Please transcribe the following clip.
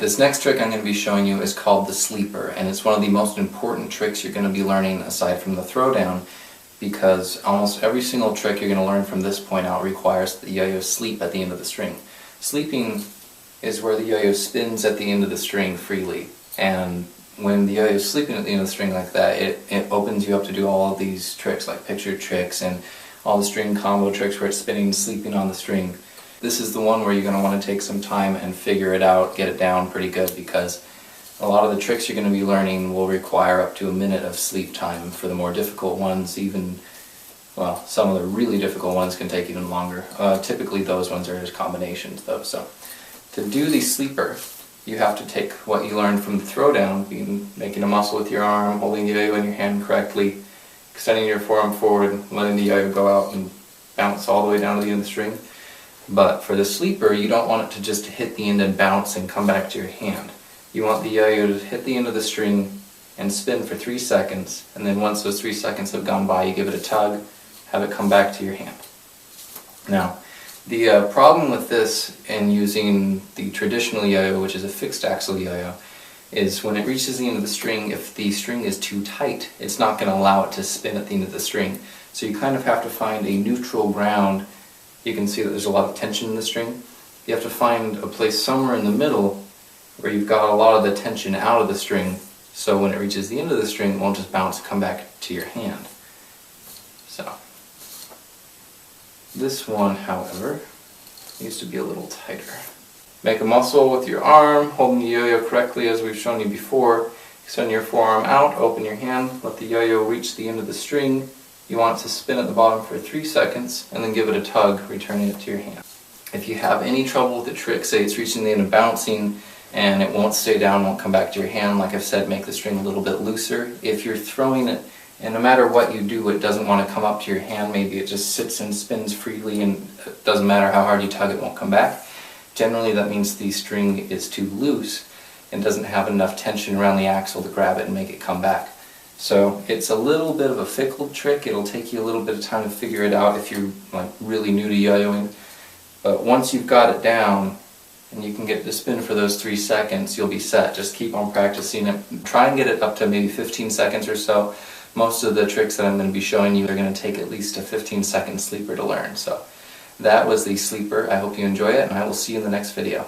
This next trick I'm going to be showing you is called the sleeper, and it's one of the most important tricks you're going to be learning aside from the throwdown, because almost every single trick you're going to learn from this point out requires that the yo-yo sleep at the end of the string. Sleeping is where the yo-yo spins at the end of the string freely, and when the yo-yo is sleeping at the end of the string like that, it opens you up to do all of these tricks like picture tricks and all the string combo tricks where it's spinning and sleeping on the string. This is the one where you're going to want to take some time and figure it out, get it down pretty good, because a lot of the tricks you're going to be learning will require up to a minute of sleep time. For the more difficult ones, even, well, some of the really difficult ones can take even longer. Typically those ones are just combinations though. So to do the sleeper, you have to take what you learned from the throwdown, being making a muscle with your arm, holding the yo-yo in your hand correctly, extending your forearm forward, and letting the yo-yo go out and bounce all the way down to the end of the string. But for the sleeper, you don't want it to just hit the end and bounce and come back to your hand. You want the yo-yo to hit the end of the string and spin for 3 seconds, and then once those 3 seconds have gone by, you give it a tug, have it come back to your hand. Now, the problem with this in using the traditional yo-yo, which is a fixed axle yo-yo, is when it reaches the end of the string, if the string is too tight, it's not going to allow it to spin at the end of the string. So you kind of have to find a neutral ground. You can see that there's a lot of tension in the string. You have to find a place somewhere in the middle where you've got a lot of the tension out of the string, so when it reaches the end of the string, it won't just bounce and come back to your hand. So this one, however, needs to be a little tighter. Make a muscle with your arm, holding the yo-yo correctly as we've shown you before. Extend your forearm out, open your hand, let the yo-yo reach the end of the string. You want it to spin at the bottom for 3 seconds, and then give it a tug, returning it to your hand. If you have any trouble with the trick, say it's reaching the end and bouncing, and it won't stay down, won't come back to your hand, like I've said, make the string a little bit looser. If you're throwing it, and no matter what you do, it doesn't want to come up to your hand, maybe it just sits and spins freely, and it doesn't matter how hard you tug, it won't come back. Generally that means the string is too loose and doesn't have enough tension around the axle to grab it and make it come back. So it's a little bit of a fickle trick. It'll take you a little bit of time to figure it out if you're like really new to yo-yoing. But once you've got it down and you can get it to spin for those 3 seconds, you'll be set. Just keep on practicing it. Try and get it up to maybe 15 seconds or so. Most of the tricks that I'm going to be showing you are going to take at least a 15-second sleeper to learn. So that was the sleeper. I hope you enjoy it, and I will see you in the next video.